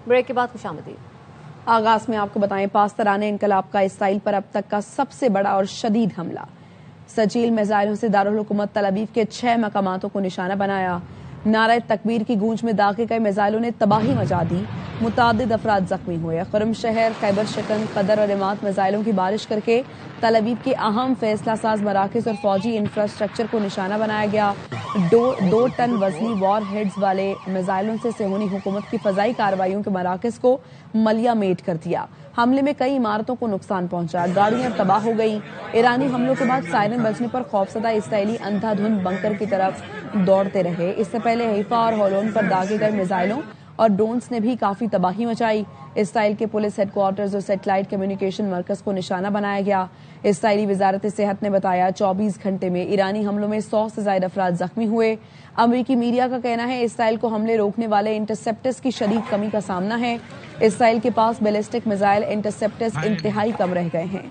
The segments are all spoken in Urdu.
بریک کے بعد خوش آمدید۔ آغاز میں آپ کو بتائیں پاسدارانہ انقلاب کا اسرائیل پر اب تک کا سب سے بڑا اور شدید حملہ۔ سجیل میزائلوں سے دارالحکومت تل ابیب کے 6 مقاماتوں کو نشانہ بنایا۔ نعرہ تکبیر کی گونج میں داغے گئے میزائلوں نے تباہی مچا دی، متعدد افراد زخمی ہوئے۔ خرم شہر، خیبر شکن، قدر اور امات میزائلوں کی بارش کر کے تل ابیب کے اہم فیصلہ ساز مراکز اور فوجی انفراسٹرکچر کو نشانہ بنایا گیا۔ 2 ٹن وزنی وار ہیڈز والے میزائلوں سے صہیونی حکومت کی فضائی کارروائیوں کے مراکز کو ملیا میٹ کر دیا۔ حملے میں کئی عمارتوں کو نقصان پہنچا، گاڑیاں تباہ ہو گئیں۔ ایرانی حملوں کے بعد سائرن بجنے پر خوفزدہ اسرائیلی اندھا دھند بنکر کی طرف دوڑتے رہے۔ اس سے پہلے حیفا اور ہولون پر داغے گئے میزائلوں اور ڈرونز نے بھی کافی تباہی مچائی۔ اسرائیل کے پولیس ہیڈ کوارٹرز اور سیٹلائٹ کمیونیکیشن مرکز کو نشانہ بنایا گیا۔ اسرائیلی وزارت صحت نے بتایا 24 گھنٹے میں ایرانی حملوں میں 100 سے زائد افراد زخمی ہوئے۔ امریکی میڈیا کا کہنا ہے اسرائیل کو حملے روکنے والے انٹرسیپٹرز کی شدید کمی کا سامنا ہے۔ اسرائیل کے پاس بیلسٹک میزائل انٹرسیپٹرز انتہائی کم رہ گئے ہیں۔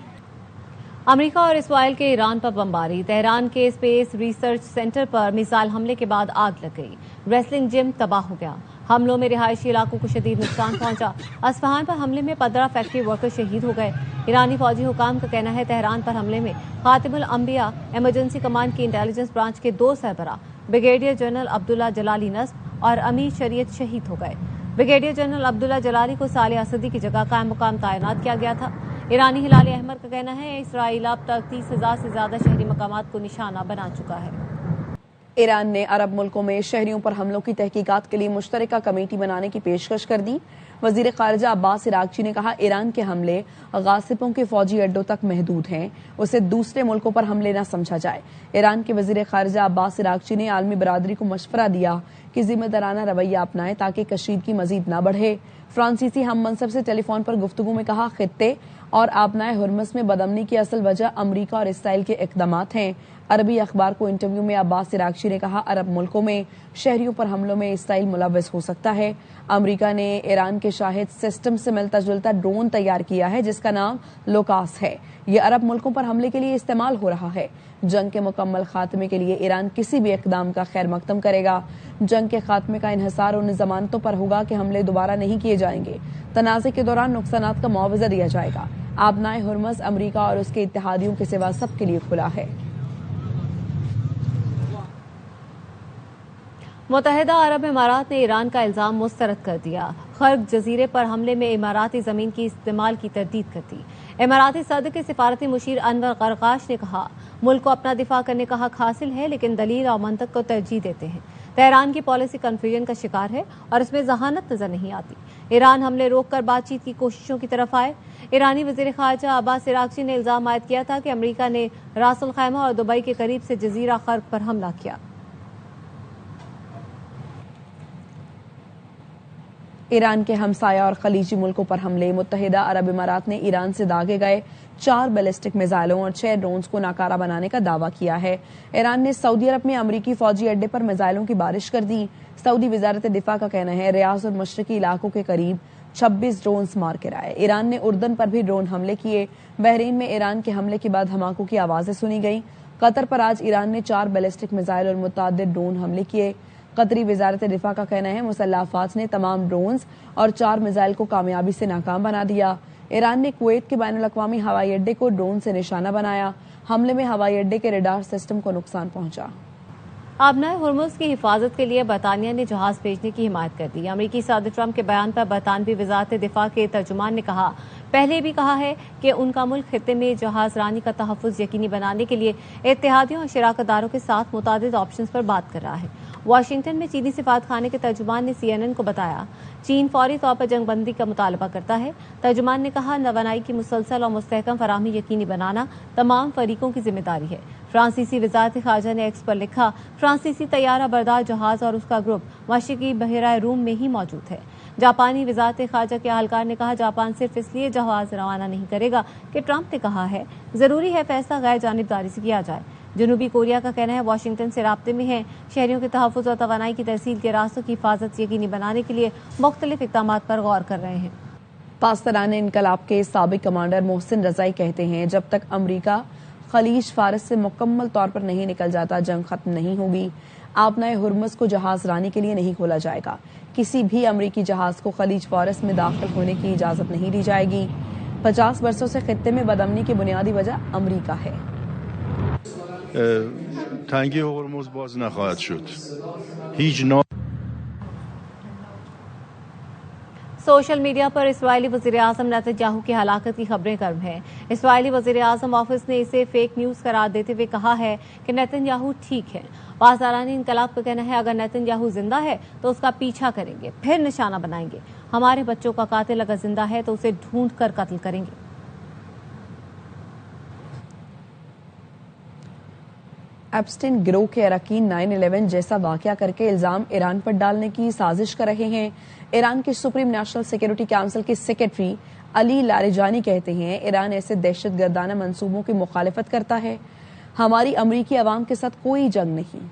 امریکہ اور اسرائیل کے ایران پر بمباری۔ تہران کے اسپیس ریسرچ سینٹر پر میزائل حملے کے بعد آگ لگ گئی۔ ریسلنگ جم تباہ ہو گیا۔ حملوں میں رہائشی علاقوں کو شدید نقصان پہنچا۔ اصفہان پر حملے میں 15 فیکٹری ورکر شہید ہو گئے۔ ایرانی فوجی حکام کا کہنا ہے تہران پر حملے میں خاتم الانبیاء ایمرجنسی کمانڈ کی انٹیلیجنس برانچ کے 2 سربراہ بریگیڈیئر جنرل عبداللہ جلالی نصب اور امیر شریعت شہید ہو گئے۔ بریگیڈیئر جنرل عبداللہ جلالی کو صالح اسدی کی جگہ قائم مقام تعینات کیا گیا تھا۔ ایرانی ہلال احمر کا کہنا ہے اسرائیل اب تک 30,000 سے زیادہ شہری مقامات کو نشانہ بنا چکا ہے۔ ایران نے عرب ملکوں میں شہریوں پر حملوں کی تحقیقات کے لیے مشترکہ کمیٹی بنانے کی پیشکش کر دی۔ وزیر خارجہ عباس عراقچی نے کہا ایران کے حملے غاصبوں کے فوجی اڈوں تک محدود ہیں، اسے دوسرے ملکوں پر حملے نہ سمجھا جائے۔ ایران کے وزیر خارجہ عباس عراقچی نے عالمی برادری کو مشورہ دیا کہ ذمہ دارانہ رویہ اپنائیں تاکہ کشیدگی مزید نہ بڑھے۔ فرانسیسی ہم منصب سے ٹیلی فون پر گفتگو میں کہا خطے اور آبنائے ہرمز میں بدامنی کی اصل وجہ امریکہ اور اسرائیل کے اقدامات ہیں۔ عربی اخبار کو انٹرویو میں عباس عراقچی نے کہا عرب ملکوں میں شہریوں پر حملوں میں اسرائیل ملوث ہو سکتا ہے۔ امریکہ نے ایران کے شاہد سسٹم سے ملتا جلتا ڈرون تیار کیا ہے جس کا نام لوکاس ہے۔ یہ عرب ملکوں پر حملے کے لیے استعمال ہو رہا ہے۔ جنگ کے مکمل خاتمے کے لیے ایران کسی بھی اقدام کا خیر مقدم کرے گا۔ جنگ کے خاتمے کا انحصار ان ضمانتوں پر ہوگا کہ حملے دوبارہ نہیں کیے جائیں گے۔ تنازع کے دوران نقصانات کا معاوضہ دیا جائے گا۔ آبنائے ہرمز امریکہ اور اس کے اتحادیوں کے سوا سب کے لیے کھلا ہے۔ متحدہ عرب امارات نے ایران کا الزام مسترد کر دیا۔ خرق جزیرے پر حملے میں اماراتی زمین کی استعمال کی تردید کر دی۔ اماراتی صدر کے سفارتی مشیر انور قرقاش نے کہا ملک کو اپنا دفاع کرنے کا حق حاصل ہے لیکن دلیل اور منطق کو ترجیح دیتے ہیں۔ تہران کی پالیسی کنفیوژن کا شکار ہے اور اس میں ذہانت نظر نہیں آتی۔ ایران حملے روک کر بات چیت کی کوششوں کی طرف آئے۔ ایرانی وزیر خارجہ عباس عراقچی نے الزام عائد کیا تھا کہ امریکہ نے راس الخیمہ اور دبئی کے قریب سے جزیرہ خرق پر حملہ کیا۔ ایران کے ہمسایہ اور خلیجی ملکوں پر حملے۔ متحدہ عرب امارات نے ایران سے داغے گئے 4 بیلسٹک میزائلوں اور 6 ڈرونز کو ناکارہ بنانے کا دعویٰ کیا ہے۔ ایران نے سعودی عرب میں امریکی فوجی اڈے پر میزائلوں کی بارش کر دی۔ سعودی وزارت دفاع کا کہنا ہے ریاض اور مشرقی علاقوں کے قریب 26 ڈرونز مار گرائے۔ ایران نے اردن پر بھی ڈرون حملے کیے۔ بحرین میں ایران کے حملے کے بعد دھماکوں کی آوازیں سنی گئیں۔ قطر پر آج ایران نے 4 بیلسٹک میزائل اور متعدد ڈرون حملے کیے۔ قطری وزارت دفاع کا کہنا ہے مسلح افواج نے تمام ڈرونز اور 4 میزائل کو کامیابی سے ناکام بنا دیا۔ ایران نے کویت کے بین الاقوامی ہوائی اڈے کو ڈرون سے نشانہ بنایا۔ حملے میں ہوائی اڈے کے ریڈار سسٹم کو نقصان پہنچا۔ آبنائے ہرمز کی حفاظت کے لیے برطانیہ نے جہاز بھیجنے کی حمایت کر دی۔ امریکی صدر ٹرمپ کے بیان پر برطانوی وزارت دفاع کے ترجمان نے کہا پہلے بھی کہا ہے کہ ان کا ملک خطے میں جہاز رانی کا تحفظ یقینی بنانے کے لیے اتحادیوں اور شراکت داروں کے ساتھ متعدد آپشنز پر بات کر رہا ہے۔ واشنگٹن میں چینی سفارتخانے کے ترجمان نے CNN کو بتایا چین فوری طور پر جنگ بندی کا مطالبہ کرتا ہے۔ ترجمان نے کہا توانائی کی مسلسل اور مستحکم فراہمی یقینی بنانا تمام فریقوں کی ذمہ داری ہے۔ فرانسیسی وزارت خارجہ نے ایکس پر لکھا فرانسیسی طیارہ بردار جہاز اور اس کا گروپ مشرقی بحیرہ روم میں ہی موجود ہے۔ جاپانی وزارت خارجہ کے اہلکار نے کہا جاپان صرف اس لیے جہاز روانہ نہیں کرے گا کہ ٹرمپ نے کہا ہے ضروری ہے فیصلہ غیر جانبداری سے کیا جائے۔ جنوبی کوریا کا کہنا ہے واشنگٹن سے رابطے میں ہے، شہریوں کے تحفظ اور توانائی کی ترسیل کے راستوں کی حفاظت یقینی بنانے کے لیے مختلف اقدامات پر غور کر رہے ہیں۔ پاسدارانہ انقلاب کے سابق کمانڈر محسن رضائی کہتے ہیں جب تک امریکہ خلیج فارس سے مکمل طور پر نہیں نکل جاتا جنگ ختم نہیں ہوگی۔ آبنائے ہرمز کو جہاز رانی کے لیے نہیں کھولا جائے گا. کسی بھی امریکی جہاز کو خلیج فارس میں داخل ہونے کی اجازت نہیں دی جائے گی. 50 برسوں سے خطے میں بدامنی کی بنیادی وجہ امریکہ ہے. تنگی هرمز باز نخواهد شد. هیچ نوع سوشل میڈیا پر اسرائیلی وزیراعظم نیتن یاہو کی ہلاکت کی خبریں گرم ہیں. اسرائیلی وزیراعظم آفس نے اسے فیک نیوز قرار دیتے ہوئے کہا ہے کہ نیتن یاہو ٹھیک ہے. پاسداران انقلاب کا کہنا ہے اگر نیتن یاہو زندہ ہے تو اس کا پیچھا کریں گے, پھر نشانہ بنائیں گے. ہمارے بچوں کا قاتل اگر زندہ ہے تو اسے ڈھونڈ کر قتل کریں گے. ایپسٹین گروہ کے اراکین 9/11 جیسا واقعہ کر کے الزام ایران پر ڈالنے کی سازش کر رہے ہیں. ایران کے سپریم نیشنل سیکیورٹی کونسل کے سیکریٹری علی لاریجانی کہتے ہیں ایران ایسے دہشت گردانہ منصوبوں کی مخالفت کرتا ہے. ہماری امریکی عوام کے ساتھ کوئی جنگ نہیں.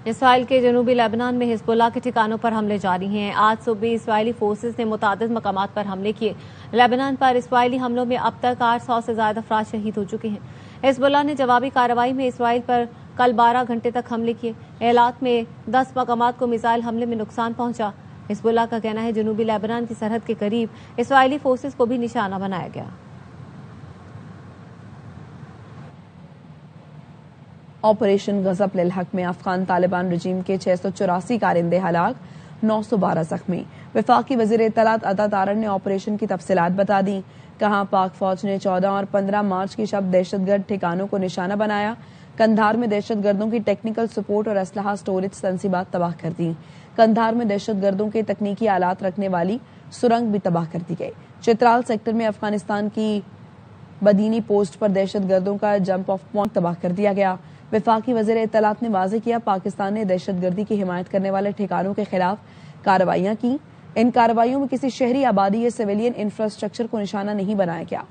اسرائیل کے جنوبی لیبنان میں حزب اللہ کے ٹھکانوں پر حملے جاری ہیں. آج صبح اسرائیلی فورسز نے متعدد مقامات پر حملے کیے. لیبنان پر اسرائیلی حملوں میں اب تک 800 سے زائد افراد شہید ہو چکے ہیں. حزب اللہ نے جوابی کارروائی میں اسرائیل پر کل 12 گھنٹے تک حملے کیے. ایلات میں 10 مقامات کو میزائل حملے میں نقصان پہنچا. حزب اللہ کا کہنا ہے جنوبی لیبنان کی سرحد کے قریب اسرائیلی فورسز کو بھی نشانہ بنایا گیا. آپریشن غضب للحق میں افغان طالبان رجیم کے 684 کارندے ہلاک, 912 زخمی. وفاقی وزیر اطلاعات عطا تارڑ نے آپریشن کی تفصیلات بتا دی. کہاں پاک فوج نے 14 اور 15 مارچ کی شب دہشت گرد ٹھکانوں کو نشانہ بنایا. قندھار میں دہشت گردوں کی ٹیکنیکل سپورٹ اور اسلحہ سٹوریج تنصیبات تباہ کر دی. قندھار میں دہشت گردوں کے تکنیکی آلات رکھنے والی سرنگ بھی تباہ کر دی گئی. چترال سیکٹر میں افغانستان کی بدینی پوسٹ پر دہشت گردوں کا جمپ آف پوائنٹ تباہ کر دیا گیا. وفاقی وزیر اطلاعات نے واضح کیا پاکستان نے دہشت گردی کی حمایت کرنے والے ٹھکانوں کے خلاف کارروائیاں کی. ان کارروائیوں میں کسی شہری آبادی یا سویلین انفراسٹرکچر کو نشانہ نہیں بنایا گیا.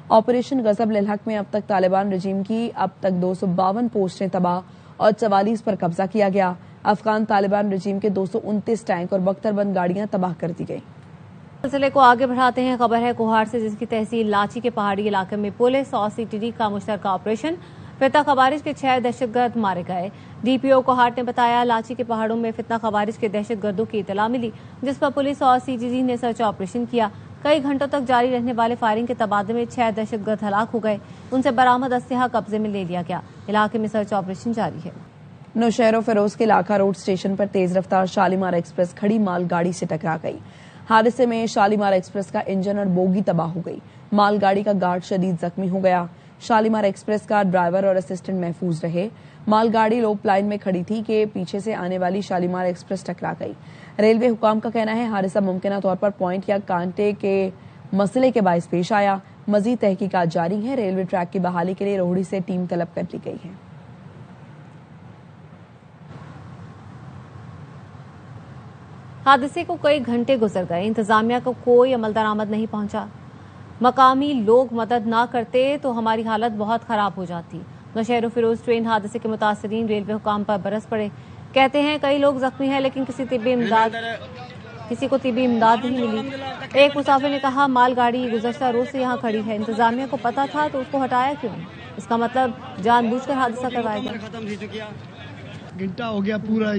آپریشن غضب للحق میں اب تک طالبان رجیم کی اب تک 252 پوسٹیں تباہ اور 44 پر قبضہ کیا گیا. افغان طالبان رجیم کے 229 ٹینک اور بختر بند گاڑیاں تباہ کر دی گئی. سلسلے کو آگے بڑھاتے ہیں. خبر ہے کوہاڑ سے, جس کی تحصیل لاچی کے پہاڑی علاقے میں پولیس اور CTD کا مشترکہ آپریشن. فتنہ خوارج کے 6 دہشت گرد مارے گئے. DPO کوہاڑ نے بتایا لاچی کے پہاڑوں میں فتنہ خوارج کے دہشت گردوں کی اطلاع ملی, جس پر پولیس اور CTD نے سرچ آپریشن کیا. کئی گھنٹوں تک جاری رہنے والے فائرنگ کے تبادلے میں 6 دہشت گرد ہلاک ہو گئے. ان سے برآمد اسلحہ قبضے میں لے لیا گیا. علاقے میں سرچ آپریشن جاری ہے. نوشہر و فیروز کے علاقہ روڈ اسٹیشن پر تیز رفتار شالیمار ایکسپریس کھڑی مال گاڑی سے ٹکرا گئی. حادثے میں شالیمار ایکسپریس کا انجن اور بوگی تباہ ہو گئی. مال گاڑی کا گارڈ شدید زخمی ہو گیا. شالیمار ایکسپریس کا ڈرائیور اور اسسٹنٹ محفوظ رہے. مال گاڑی لوپ لائن میں کھڑی تھی کہ پیچھے سے آنے والی شالیمار ایکسپریس ٹکرا گئی. ریلوے حکام کا کہنا ہے حادثہ ممکنہ طور پر پوائنٹ یا کانٹے کے مسئلے کے باعث پیش آیا. مزید تحقیقات جاری ہیں. ریلوے ٹریک کی بحالی کے لیے روہڑی سے ٹیم طلب کر لی گئی ہے. حادثے کو کئی گھنٹے گزر گئے, انتظامیہ کو کوئی عمل درآمد نہیں پہنچا. مقامی لوگ مدد نہ کرتے تو ہماری حالت بہت خراب ہو جاتی. نوشہر و فیروز ٹرین حادثے کے متاثرین ریلوے حکام پر برس پڑے. کہتے ہیں کئی لوگ زخمی ہیں لیکن کسی کو طبی امداد نہیں ملی. ایک مسافر نے کہا مال گاڑی گزشتہ روز سے یہاں کھڑی ہے, انتظامیہ کو پتا تھا تو اس کو ہٹایا کیوں؟ اس کا مطلب جان بوجھ کر حادثہ کروایا گیا. گھنٹہ ہو گیا, پورا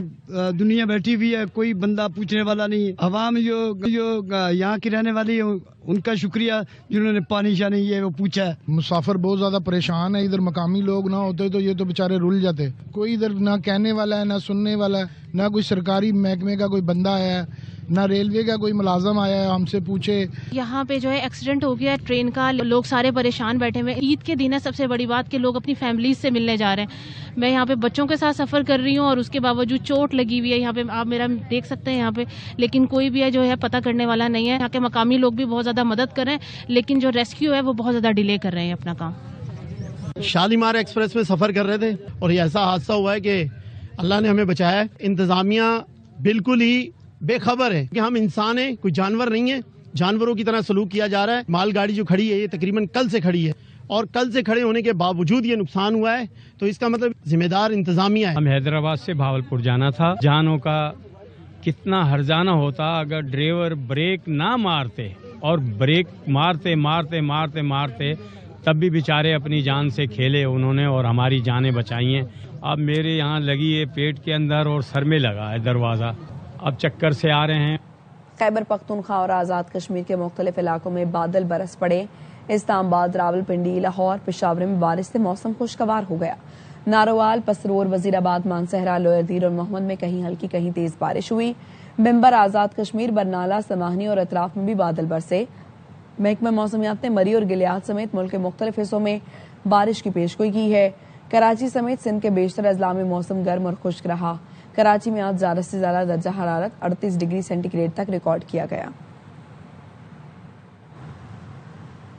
دنیا بیٹھی ہوئی ہے, کوئی بندہ پوچھنے والا نہیں ہے. عوام جو یہاں کی رہنے والی ہے ان کا شکریہ جنہوں نے پانی شانی یہ وہ پوچھا ہے. مسافر بہت زیادہ پریشان ہے. ادھر مقامی لوگ نہ ہوتے تو یہ تو بےچارے رول جاتے. کوئی ادھر نہ کہنے والا ہے, نہ سننے والا ہے, نہ کوئی سرکاری محکمے کا کوئی بندہ آیا ہے, نہ ریلوے کا کوئی ملازم آیا ہے ہم سے پوچھے. یہاں پہ جو ہے ایکسیڈنٹ ہو گیا ٹرین کا, لوگ سارے پریشان بیٹھے ہوئے. عید کے دن ہے, سب سے بڑی بات کہ لوگ اپنی فیملیز سے ملنے جا رہے ہیں. میں یہاں پہ بچوں کے ساتھ سفر کر رہی ہوں اور اس کے باوجود چوٹ لگی ہوئی ہے یہاں پہ, آپ میرا دیکھ سکتے ہیں یہاں پہ, لیکن کوئی بھی ہے جو ہے پتہ کرنے والا نہیں ہے. یہاں کے مقامی لوگ بھی بہت زیادہ مدد کر رہے ہیں لیکن جو ریسکیو ہے وہ بہت زیادہ ڈیلے کر رہے ہیں اپنا کام. شالیمار ایکسپریس میں سفر کر رہے تھے اور یہ ایسا حادثہ ہوا ہے کہ اللہ نے ہمیں بچایا ہے. انتظامیہ بالکل ہی بے خبر ہے کہ ہم انسان ہیں, کوئی جانور نہیں ہے. جانوروں کی طرح سلوک کیا جا رہا ہے. مال گاڑی جو کھڑی ہے یہ تقریباً کل سے کھڑی ہے اور کل سے کھڑے ہونے کے باوجود یہ نقصان ہوا ہے, تو اس کا مطلب ذمہ دار انتظامیہ ہے. ہم حیدرآباد سے بھاولپور جانا تھا. جانوں کا کتنا ہرجانہ ہوتا اگر ڈرائیور بریک نہ مارتے, اور بریک مارتے مارتے مارتے مارتے تب بھی بیچارے اپنی جان سے کھیلے انہوں نے اور ہماری جانیں بچائی ہیں. اب میرے یہاں لگی ہے پیٹ کے اندر اور سر میں لگا ہے دروازہ, اب چکر سے آ رہے ہیں. خیبر پختونخوا اور آزاد کشمیر کے مختلف علاقوں میں بادل برس پڑے. اسلام آباد, راولپنڈی, لاہور, پشاور میں بارش سے موسم خوشگوار ہو گیا. ناروال, پسرور, وزیر آباد, مانسہرہ, لوئر دیر اور محمد میں کہیں ہلکی کہیں تیز بارش ہوئی. ممبر, آزاد کشمیر, برنالہ, سماہنی اور اطراف میں بھی بادل برسے. محکمہ موسمیات نے مری اور گلیات سمیت ملک کے مختلف حصوں میں بارش کی پیشگوئی کی ہے. کراچی سمیت سندھ کے بیشتر اضلاع میں موسم گرم اور خشک رہا. کراچی میں آج زیادہ سے زیادہ درجہ حرارت 38 ڈگری سینٹی گریڈ تک ریکارڈ کیا گیا.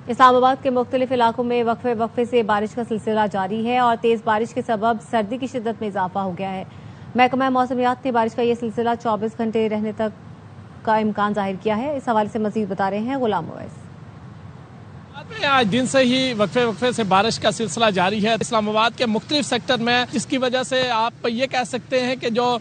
اسلام آباد کے مختلف علاقوں میں وقفے سے بارش کا سلسلہ جاری ہے اور تیز بارش کے سبب سردی کی شدت میں اضافہ ہو گیا ہے. محکمہ موسمیات نے بارش کا یہ سلسلہ 24 گھنٹے رہنے تک کا امکان ظاہر کیا ہے. اس حوالے سے مزید بتا رہے ہیں غلام اویس. آج دن سے ہی وقفے سے بارش کا سلسلہ جاری ہے اسلام آباد کے مختلف سیکٹر میں, جس کی وجہ سے آپ یہ کہہ سکتے ہیں کہ جو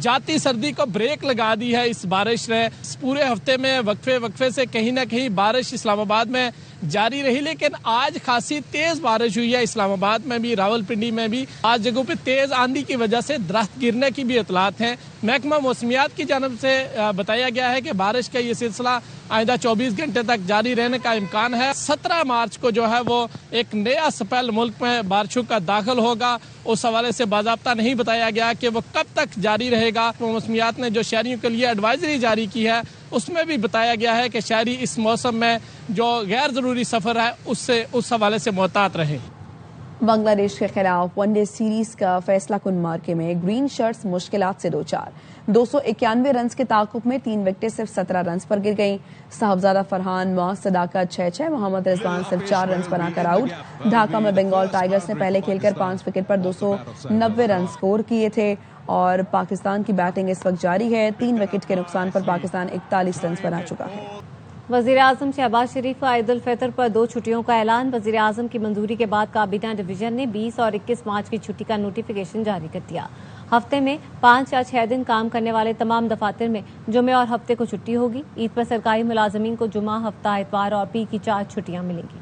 جاتی سردی کو بریک لگا دی ہے اس بارش نے. اس پورے ہفتے میں وقفے سے کہیں نہ کہیں بارش اسلام آباد میں جاری رہی, لیکن آج خاصی تیز بارش ہوئی ہے اسلام آباد میں بھی, راولپنڈی میں بھی. آج جگہوں پہ تیز آندھی کی وجہ سے درخت گرنے کی بھی اطلاعات ہیں. محکمہ موسمیات کی جانب سے بتایا گیا ہے کہ بارش کا یہ سلسلہ آئندہ 24 گھنٹے تک جاری رہنے کا امکان ہے. 17 مارچ کو جو ہے وہ ایک نیا سپیل ملک میں بارشوں کا داخل ہوگا. اس حوالے سے باضابطہ نہیں بتایا گیا کہ وہ کب تک جاری رہے گا. موسمیات نے جو شہریوں کے لیے ایڈوائزری جاری کی ہے اس میں بھی بتایا گیا ہے کہ شہری اس موسم میں جو غیر ضروری سفر ہے اس حوالے سے محتاط رہیں. بنگلہ دیش کے خلاف ون ڈے سیریز کا فیصلہ کن مارکے میں گرین شرٹس مشکلات سے دوچار. 291 رنز کے تعاقب میں 3 وکٹیں صرف 17 رنز پر گر گئیں. صاحبزادہ فرحان, معاذ صداقت 6-6, محمد رضوان صرف 4 رنز بنا کر آؤٹ. ڈھاکہ میں بنگال ٹائیگرز نے پہلے کھیل کر 5 وکٹ پر 290 رن سکور کیے تھے اور پاکستان کی بیٹنگ اس وقت جاری ہے. 3 وکٹ کے نقصان پر پاکستان 41 رنز بنا چکا ہے. وزیر اعظم شہباز شریف کا عید الفطر پر 2 چھٹیوں کا اعلان. وزیر اعظم کی منظوری کے بعد کابینہ ڈویژن نے 20 اور 21 مارچ کی چھٹی کا نوٹیفیکیشن جاری کر دیا. ہفتے میں 5 یا 6 دن کام کرنے والے تمام دفاتر میں جمعے اور ہفتے کو چھٹی ہوگی. عید پر سرکاری ملازمین کو جمعہ, ہفتہ, اتوار اور پیر کی 4 چھٹیاں ملیں گی.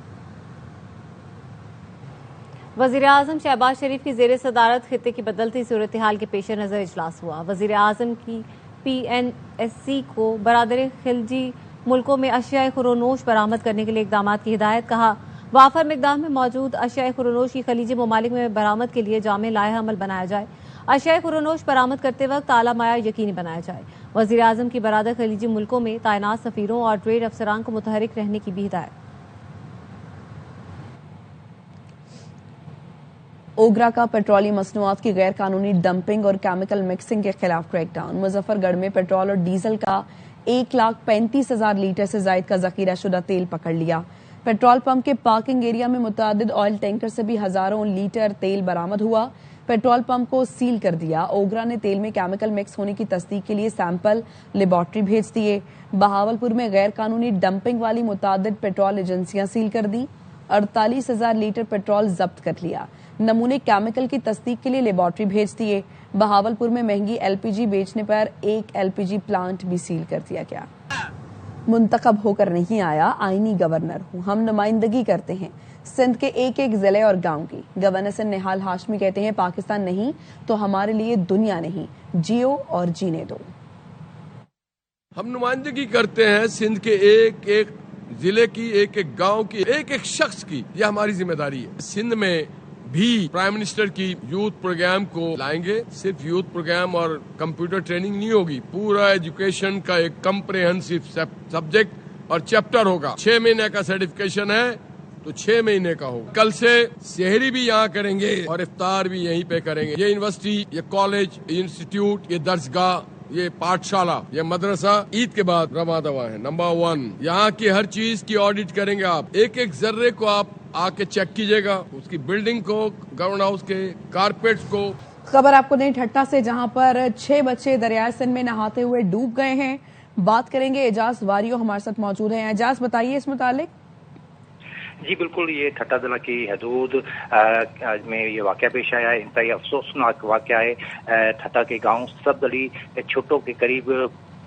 وزیر اعظم شہباز شریف کی زیر صدارت خطے کی بدلتی صورتحال کے پیش نظر اجلاس ہوا. وزیر اعظم کی PNSC کو برادر خلیجی ملکوں میں اشیاء خورونوش برآمد کرنے کے لیے اقدامات کی ہدایت. کہا وافر مقدار میں موجود اشیاء خورونوش کی خلیجی ممالک میں برآمد کے لیے جامع لائحہ عمل بنایا جائے. اشیاء خورونوش برآمد کرتے وقت اعلیٰ معیار یقینی بنایا جائے. وزیر اعظم کی برادر خلیجی ملکوں میں تعینات سفیروں اور ٹریڈ افسران کو متحرک رہنے کی بھی ہدایت. اوگرا کا پیٹرولی مصنوعات کی غیر قانونی ڈمپنگ اور کیمیکل مکسنگ کے خلاف کریک ڈاؤن. مظفر گڑھ میں پیٹرول اور ڈیزل کا 1,35,000 لیٹر سے زائد کا ذخیرہ شدہ تیل پکڑ لیا. پیٹرول پمپ کے پارکنگ ایریا میں متعدد آئل ٹینکر سے بھی ہزاروں لیٹر تیل برآمد ہوا. پیٹرول پمپ کو سیل کر دیا. اوگرا نے تیل میں کیمیکل مکس ہونے کی تصدیق کے لیے سیمپل لیبارٹری بھیج دیے. بہاولپور میں غیر قانونی ڈمپنگ والی متعدد پیٹرول ایجنسیاں سیل کر دی. 48,000 لیٹر پیٹرول ضبط کر لیا. نمونے کیمیکل کی تصدیق کے لیے لیبارٹری بھیج دیے. بہاولپور میں مہنگی LPG بیچنے پر ایک LPG پلانٹ بھی سیل کر دیا گیا. منتخب ہو کر نہیں آیا, آئینی گورنر ہوں. ہم نمائندگی کرتے ہیں سندھ کے ایک ایک ضلع اور گاؤں کی. گورنر سندھ نہال ہاشمی کہتے ہیں پاکستان نہیں تو ہمارے لیے دنیا نہیں, جیو اور جینے دو. ہم نمائندگی کرتے ہیں سندھ کے ایک ایک ضلع کی, ایک ایک گاؤں کی, ایک ایک شخص کی. یہ ہماری ذمہ داری ہے. سندھ میں بھی پرائم منسٹر کی یوتھ پروگرام کو لائیں گے. صرف یوتھ پروگرام اور کمپیوٹر ٹریننگ نہیں ہوگی, پورا ایجوکیشن کا ایک کمپریہنسو سبجیکٹ اور چیپٹر ہوگا. 6 مہینے کا سرٹیفکیشن ہے تو 6 مہینے کا ہوگا. کل سے سحری بھی یہاں کریں گے اور افطار بھی یہیں پہ کریں گے. یہ یونیورسٹی, یہ کالج, یہ انسٹیٹیوٹ, یہ درسگاہ, یہ پاٹھشالہ, یہ مدرسہ عید کے بعد رواں دوا ہے. نمبر 1 یہاں کی ہر چیز کی آڈٹ کریں گے آپ. ایک ایک ذرے کو آپ آ کے چیک کیجئے گا, اس کی بلڈنگ کو, گورنر ہاؤس کے کارپیٹس کو. خبر آپ کو دیں ٹھٹا سے, جہاں پر 6 بچے دریائے سندھ میں نہاتے ہوئے ڈوب گئے ہیں. بات کریں گے, اعجاز واریو ہمارے ساتھ موجود ہیں. اعجاز بتائیے اس متعلق. جی بالکل, یہ ٹھٹا ضلع کی حدود میں یہ واقعہ پیش آیا ہے. انتہائی افسوسناک واقعہ ہے. ٹھٹا کے گاؤں سب گلی چھٹوں کے قریب